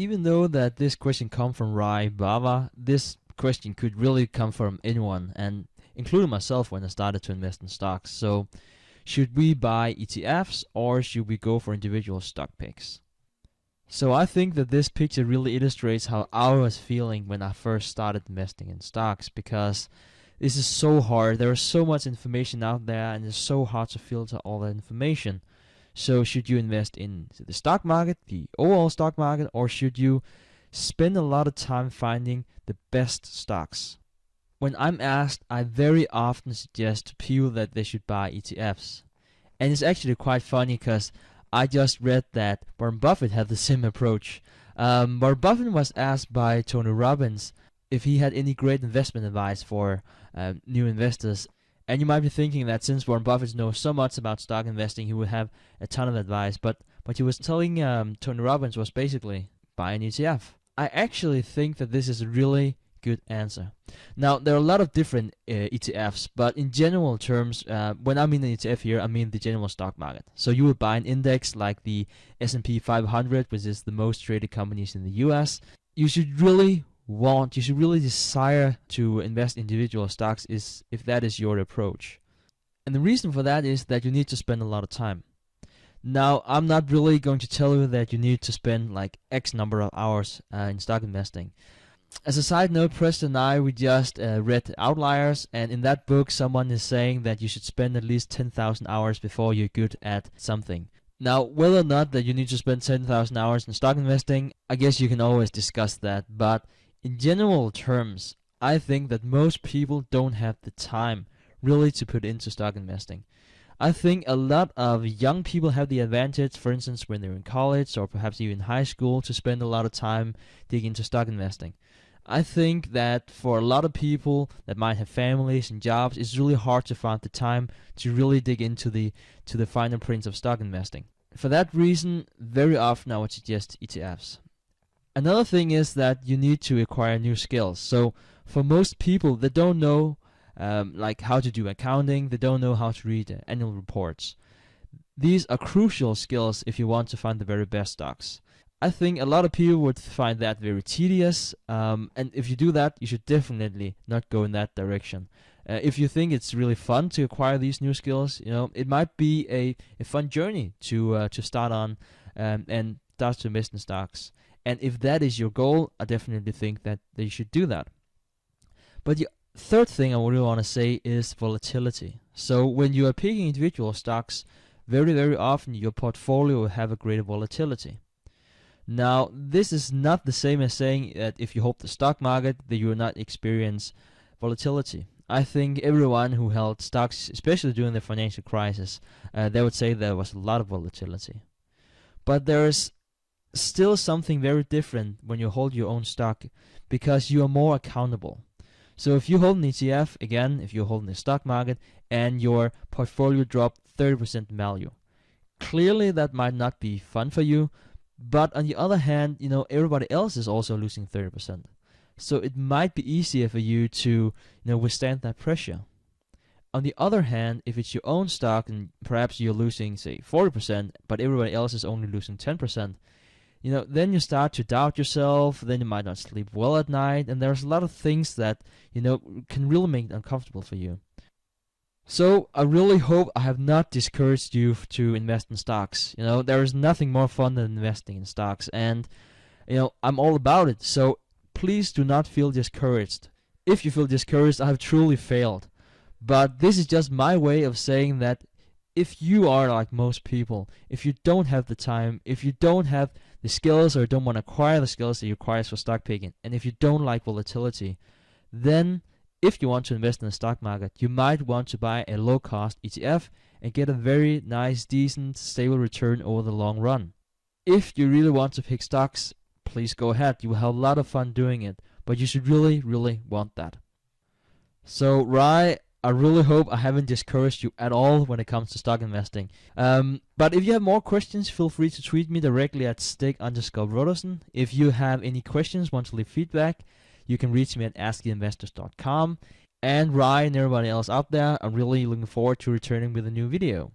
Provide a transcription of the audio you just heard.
Even though that this question come from Rai Bava, this question could really come from anyone, and including myself when I started to invest in stocks. So, should we buy ETFs or should we go for individual stock picks? So I think that this picture really illustrates how I was feeling when I first started investing in stocks, because this is so hard. There is so much information out there and it's so hard to filter all that information. So should you invest in the stock market, the overall stock market, or should you spend a lot of time finding the best stocks? When I'm asked, I very often suggest to people that they should buy ETFs. And it's actually quite funny because I just read that Warren Buffett had the same approach. Warren Buffett was asked by Tony Robbins if he had any great investment advice for new investors. And you might be thinking that since Warren Buffett knows so much about stock investing, he would have a ton of advice. But what he was telling Tony Robbins was basically buy an ETF. I actually think that this is a really good answer. Now, there are a lot of different ETFs, but in general terms, when I mean an ETF here, I mean the general stock market. So you would buy an index like the S&P 500, which is the most traded companies in the US. You should really desire to invest in individual stocks if that is your approach. And the reason for that is that you need to spend a lot of time. Now, I'm not really going to tell you that you need to spend like X number of hours in stock investing. As a side note, Preston and I, we just read Outliers, and in that book someone is saying that you should spend at least 10,000 hours before you're good at something. Now, whether or not that you need to spend 10,000 hours in stock investing, I guess you can always discuss that, but in general terms, I think that most people don't have the time really to put into stock investing. I think a lot of young people have the advantage, for instance, when they're in college or perhaps even high school, to spend a lot of time digging into stock investing. I think that for a lot of people that might have families and jobs, it's really hard to find the time to really dig into the finer prints of stock investing. For that reason, very often I would suggest ETFs. Another thing is that you need to acquire new skills. So for most people, they don't know like how to do accounting, they don't know how to read annual reports. These are crucial skills if you want to find the very best stocks. I think a lot of people would find that very tedious, and if you do that, you should definitely not go in that direction. If you think it's really fun to acquire these new skills, it might be a fun journey to start on and start to invest in stocks. And if that is your goal, I definitely think that you should do that. But the third thing I really want to say is volatility. So when you are picking individual stocks, very, very often your portfolio will have a greater volatility. Now, this is not the same as saying that if you hold the stock market, that you will not experience volatility. I think everyone who held stocks, especially during the financial crisis, they would say there was a lot of volatility. But there is still something very different when you hold your own stock, because you are more accountable. So if you hold an ETF, again, if you hold in the stock market, and your portfolio dropped 30% in value, clearly that might not be fun for you. But on the other hand, everybody else is also losing 30%. So it might be easier for you to, withstand that pressure. On the other hand, if it's your own stock and perhaps you're losing, say, 40%, but everybody else is only losing 10%, then you start to doubt yourself, then you might not sleep well at night, and there's a lot of things that, can really make it uncomfortable for you. So I really hope I have not discouraged you to invest in stocks. There is nothing more fun than investing in stocks, and I'm all about it. So please do not feel discouraged. If you feel discouraged, I have truly failed. But this is just my way of saying that if you are like most people, if you don't have the time, if you don't have the skills or don't want to acquire the skills that you require for stock picking, and if you don't like volatility, then if you want to invest in the stock market, you might want to buy a low-cost ETF and get a very nice, decent, stable return over the long run. If you really want to pick stocks, please go ahead. You will have a lot of fun doing it, but you should really, really want that. So, Rai, I really hope I haven't discouraged you at all when it comes to stock investing. But if you have more questions, feel free to tweet me directly at Stig_Brodersen. If you have any questions, want to leave feedback, you can reach me at askinvestors.com. And Ryan and everybody else out there, I'm really looking forward to returning with a new video.